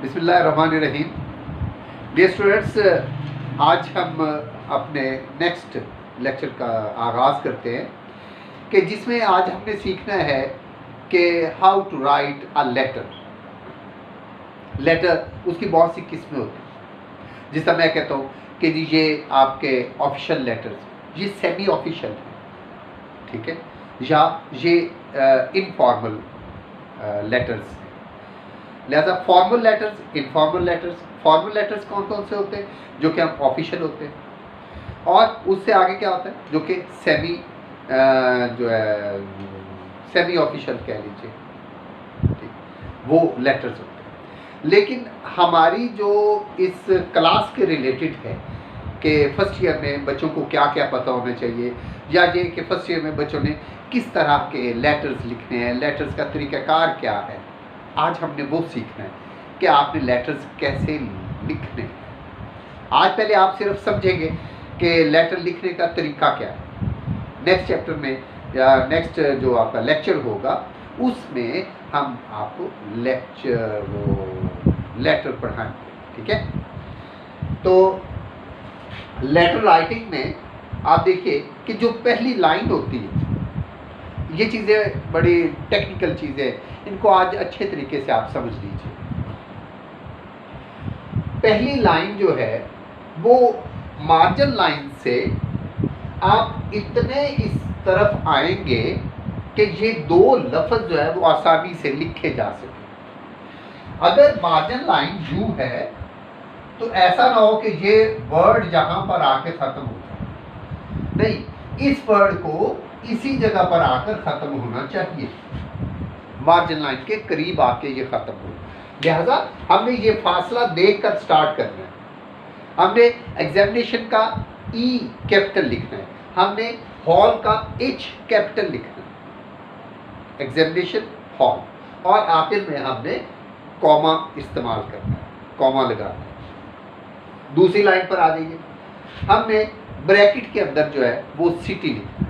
बिस्मिल्लाहिर्रहमानिर्रहीम। Dear students, आज हम अपने नेक्स्ट लेक्चर का आगाज़ करते हैं कि जिसमें आज हमने सीखना है कि how to write a letter उसकी बहुत सी किस्में होती हैं। जिस तरह मैं कहता हूँ कि जी ये आपके ऑफिशियल लेटर्स, ये सेमी ऑफिशियल है, ठीक है, या ये इनफॉर्मल लेटर्स। लिहाजा formal letters, informal letters. Formal letters कौन कौन से होते हैं? जो कि हम ऑफिशियल होते हैं, और उससे आगे क्या होता है जो कि सेमी जो है सेमी ऑफिशियल कह लीजिए, ठीक, वो लेटर्स होते हैं। लेकिन हमारी जो इस क्लास के रिलेटेड है कि फर्स्ट ईयर में बच्चों को क्या क्या पता होना चाहिए, या ये कि फर्स्ट ईयर में बच्चों ने किस तरह के लेटर्स लिखने हैं, लेटर्स का तरीक़ाकार क्या है, आज हमने वो सीखना है कि आपने लेटर्स कैसे लिखने हैं। आज पहले आप सिर्फ समझेंगे कि लेटर लिखने का तरीका क्या है। नेक्स्ट चैप्टर में या नेक्स्ट जो आपका लेक्चर होगा उसमें हम आपको लेटर पढ़ाएंगे, ठीक है। तो लेटर राइटिंग में आप देखिए कि जो पहली लाइन होती है, ये चीज़ें बड़ी टेक्निकल चीज़ें, इनको आज अच्छे तरीके से आप समझ लीजिए। पहली लाइन जो है वो मार्जिन लाइन से आप इतने इस तरफ आएंगे कि ये दो लफ्ज़ जो है वो आसानी से लिखे जा सके। अगर मार्जिन लाइन यू है तो ऐसा ना हो कि ये वर्ड यहाँ पर आके ख़त्म हो जाए, नहीं, इस वर्ड को इसी जगह पर आकर ख़त्म होना चाहिए, मार्जिन लाइन के करीब आके ये ख़त्म हो। लिहाजा हमने ये फासला देखकर स्टार्ट करना है। हमने एग्जामिनेशन का ई कैपिटल लिखना है, हमने हॉल का एच कैपिटल लिखना है, एग्जामिनेशन हॉल, और आखिर में हमने कॉमा इस्तेमाल करना है, कॉमा लगाना है। दूसरी लाइन पर आ जाइए, हमने ब्रैकेट के अंदर जो है वो सिटी लिखना है।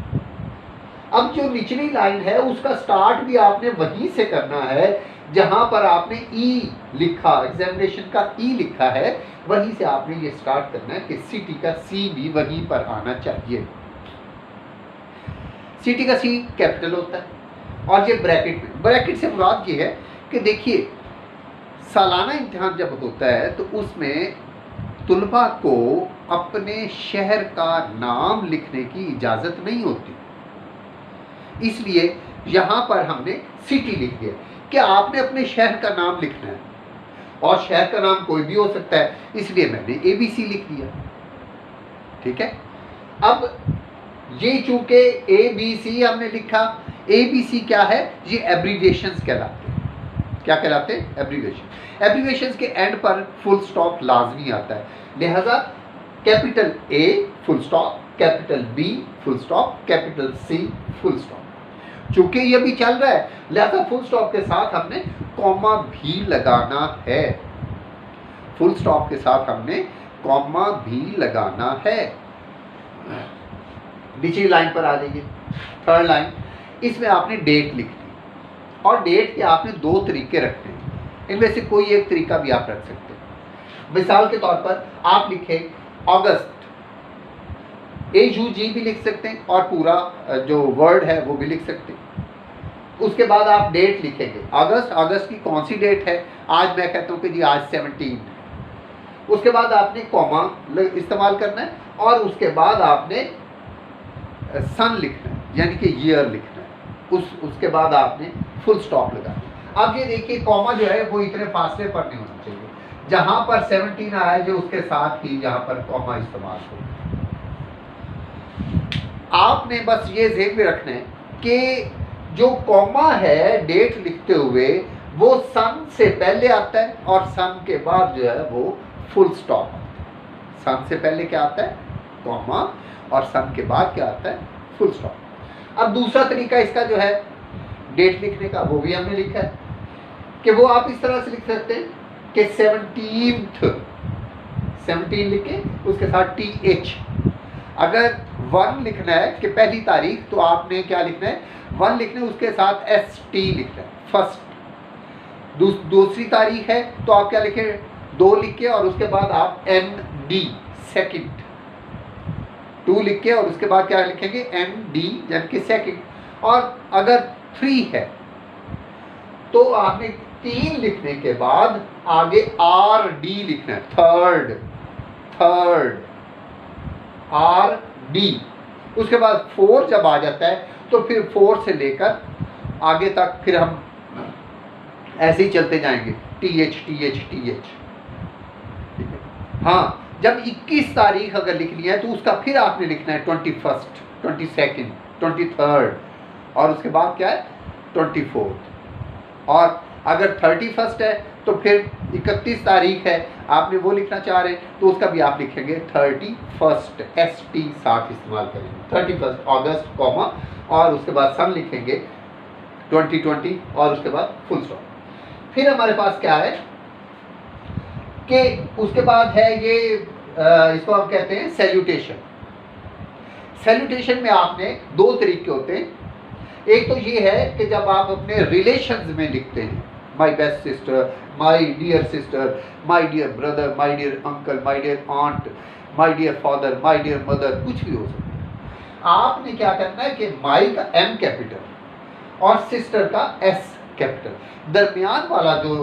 अब जो निचली लाइन है उसका स्टार्ट भी आपने वहीं से करना है जहां पर आपने ई लिखा, एग्जामिनेशन का ई लिखा है, वहीं से आपने ये स्टार्ट करना है कि सिटी का सी भी वहीं पर आना चाहिए। सिटी का सी कैपिटल होता है, और ये ब्रैकेट में, ब्रैकेट से मुराद ये है कि देखिए सालाना इम्तिहान जब होता है तो उसमें तुलबा को अपने शहर का नाम लिखने की इजाज़त नहीं होती, इसलिए यहाँ पर हमने सिटी लिख दिया कि आपने अपने शहर का नाम लिखना है, और शहर का नाम कोई भी हो सकता है, इसलिए मैंने ABC लिख दिया, ठीक है। अब ये चूंकि ABC हमने लिखा, ABC क्या है, ये एब्रीविएशंस कहलाते हैं। क्या कहलाते हैं? एब्रीविएशन। एब्रीविएशंस के एंड पर फुल स्टॉप लाजमी आता है, लिहाजा capital A full stop, capital B full stop, capital C full stop. चूंकि ये भी चल रहा है लिहाजा फुल स्टॉप के साथ हमने कॉमा भी लगाना है, फुल स्टॉप के साथ हमने कॉमा भी लगाना है। निचली लाइन पर आ जाइए, थर्ड लाइन, इसमें आपने डेट लिख दी, और डेट के आपने दो तरीके रखने हैं, इनमें से कोई एक तरीका भी आप रख सकते हैं। मिसाल के तौर पर आप लिखें अगस्त, AUG भी लिख सकते हैं, और पूरा जो वर्ड है वो भी लिख सकते हैं। उसके बाद आप डेट लिखेंगे, अगस्त, अगस्त की कौन सी डेट है, आज मैं कहता हूँ कि जी आज 17। उसके बाद आपने कॉमा इस्तेमाल करना है, और उसके बाद आपने सन लिखना है, यानी कि ईयर लिखना है, उसके बाद आपने फुल स्टॉप लगाना है। अब ये देखिए कॉमा जो है वो इतने फासले पर नहीं होना चाहिए, जहाँ पर 17 आया जो उसके साथ ही यहाँ पर कॉमा इस्तेमाल हो। आपने बस ये ज़हन में रखना है कि जो कॉमा है डेट लिखते हुए वो सन से पहले आता है, और सन के बाद जो है वो फुल स्टॉप आता है। सन से पहले क्या आता है? कॉमा, और सन के बाद क्या आता है? Full stop. अब दूसरा तरीका इसका जो है डेट लिखने का, वो भी हमने लिखा है कि वो आप इस तरह से लिख सकते हैं कि 17 लिखे, उसके साथ TH। अगर 1 लिखना है कि पहली तारीख, तो आपने क्या लिखना है? 1 लिखना है, उसके साथ ST लिखना है, फर्स्ट। दूसरी तारीख है तो आप क्या लिखें, 2 लिख के और उसके बाद आप ND सेकंड, 2 लिख के और उसके बाद क्या लिखेंगे ND यानी कि सेकंड। और अगर 3 है तो आपने 3 लिखने के बाद आगे RD लिखना है, थर्ड RD। उसके बाद 4 जब आ जाता है तो फिर 4 से लेकर आगे तक फिर हम ऐसे ही चलते जाएंगे, TH। हाँ, जब 21 तारीख अगर लिखनी है तो उसका फिर आपने लिखना है 21, 22, 23 और उसके बाद क्या है 24। और अगर 31 है तो फिर 31 तारीख है, आपने वो लिखना चाह रहे हैं तो उसका भी आप लिखेंगे 31, ST साथ इस्तेमाल करेंगे, 31 अगस्त कॉमा और उसके बाद सन लिखेंगे 2020 और उसके बाद फुल स्टॉप। फिर हमारे पास क्या है कि उसके बाद है ये इसको हम कहते हैं सैल्यूटेशन। सैल्यूटेशन में आपने 2 तरीके होते हैं। एक तो ये है कि जब आप अपने रिलेशंस में लिखते हैं, my best sister, my dear sister, my dear brother, my dear uncle, my dear aunt, my dear father, my dear mother, कुछ भी हो सकता है। आपने क्या करना है कि माई का M कैपिटल और सिस्टर का S कैपिटल, दरमियान वाला जो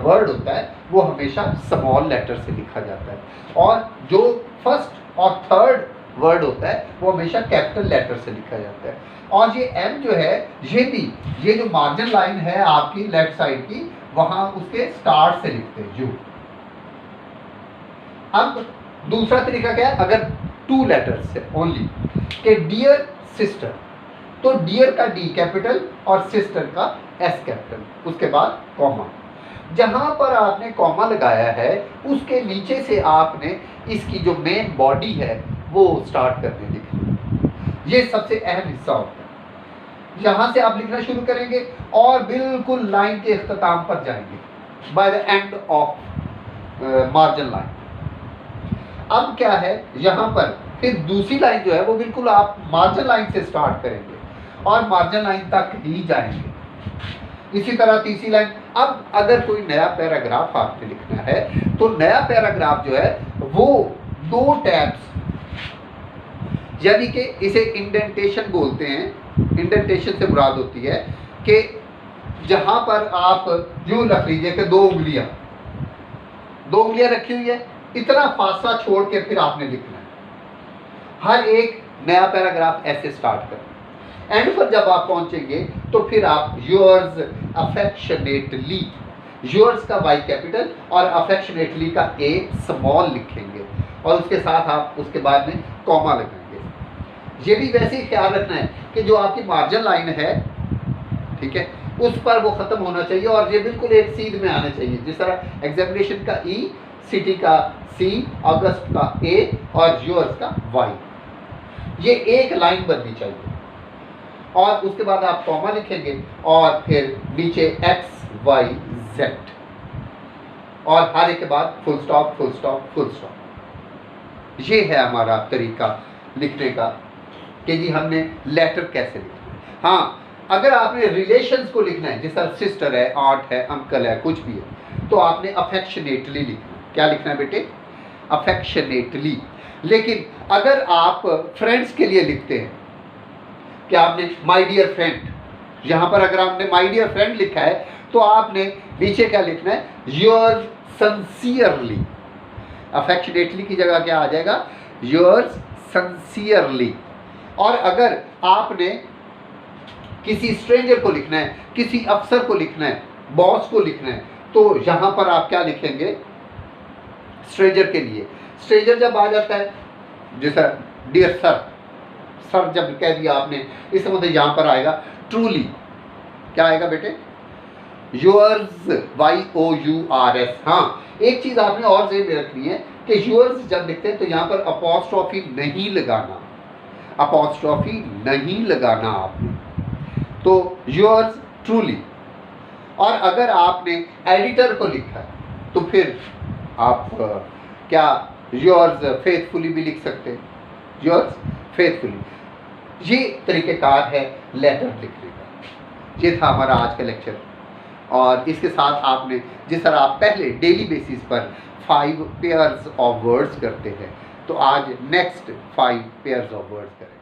वर्ड होता है वो हमेशा स्मॉल लेटर से लिखा जाता है और जो फर्स्ट और थर्ड वर्ड होता है वो हमेशा कैपिटल लेटर से लिखा जाता है। और ये M जो है ये जो मार्जिन लाइन है आपकी लेफ्ट साइड की, वहां उसके स्टार्ट से लिखते हैं यू। अब दूसरा तरीका क्या है, अगर 2 लेटर्स से ओनली कि डियर सिस्टर, तो डियर का D कैपिटल और सिस्टर का S कैपिटल, उसके बाद कॉमा। जहां पर आपने कॉमा लगाया है उसके नीचे से आपने इसकी जो मेन बॉडी है वो स्टार्ट करने लिखनी। ये सबसे अहम हिस्सा होता है। यहां से आप लिखना शुरू करेंगे और बिल्कुल लाइन के इख्तिताम पर जाएंगे, by the end of margin line. अब क्या है, यहाँ पर फिर दूसरी लाइन जो है वो बिल्कुल आप मार्जिन लाइन से स्टार्ट करेंगे और मार्जिन लाइन तक ही जाएंगे। इसी तरह तीसरी लाइन। अब अगर कोई नया पैराग्राफ आपने लिखना है तो नया पैराग्राफ जो है वो 2 टैब्स, यानी कि इसे इंडेंटेशन बोलते हैं। इंडेंटेशन से मुराद होती है कि जहां पर आप यूं रख लीजिए कि 2 उंगलियां रखी हुई है, इतना फासला छोड़ के फिर आपने लिखना है। हर एक नया पैराग्राफ ऐसे स्टार्ट करें। एंड पर जब आप पहुंचेंगे तो फिर आप योर्स अफेक्शनेटली, योर्स का Y कैपिटल और अफेक्शनेटली का A स्मॉल लिखेंगे और उसके साथ आप उसके बाद में कॉमा लगाएंगे। ये भी वैसे ही ख्याल रखना है कि जो आपकी मार्जिन लाइन है, ठीक है, उस पर वो ख़त्म होना चाहिए और ये बिल्कुल एक सीध में आना चाहिए। जिस तरह एग्जामिनेशन का E, सिटी का C, अगस्त का A और योर्स का Y, ये एक लाइन बननी चाहिए। और उसके बाद आप कॉमा लिखेंगे और फिर नीचे X, Y, Z और हर एक के बाद full stop, full stop, full stop. ये है हमारा तरीका लिखने का कि जी हमने लेटर कैसे लिखना है। हाँ, अगर आपने रिलेशंस को लिखना है, जैसा सिस्टर है, आंट है, अंकल है, कुछ भी है, तो आपने अफेक्शनेटली लिखना है। क्या लिखना है बेटे? अफेक्शनेटली। लेकिन अगर आप फ्रेंड्स के लिए लिखते हैं कि आपने माय डियर फ्रेंड, यहाँ पर अगर आपने माय डियर फ्रेंड लिखा है तो आपने नीचे क्या लिखना है? Yours sincerely. अफेक्शनेटली की जगह क्या आ जाएगा? Yours sincerely. और अगर आपने किसी स्ट्रेंजर को लिखना है, किसी अफसर को लिखना है, बॉस को लिखना है, तो यहाँ पर आप क्या लिखेंगे? स्ट्रेंजर के लिए। स्ट्रेंजर जब आ जाता है, जैसा डियर सर, सर जब कह दिया आपने, इसका मतलब यहाँ पर आएगा ट्रूली। क्या आएगा बेटे? Yours, YOURS। हाँ, एक चीज़ आपने और जेब में रखनी है कि योर्स जब लिखते हैं तो यहाँ पर अपॉस्ट्रोफी नहीं लगाना, अपॉस्ट्रोफी नहीं लगाना आपने, तो योर्स ट्रूली। और अगर आपने एडिटर को लिखा है तो फिर आप क्या योर्स फेथफुली भी लिख सकते हैं, योर्स फेथफुली। ये तरीक़ेकार है लेटर लिखने का। ये था हमारा आज का लेक्चर। और इसके साथ आपने जिस तरह आप पहले डेली बेसिस पर 5 पेयर्स ऑफ वर्ड्स करते हैं, तो आज नेक्स्ट 5 पेयर्स ऑफ वर्ड्स करें।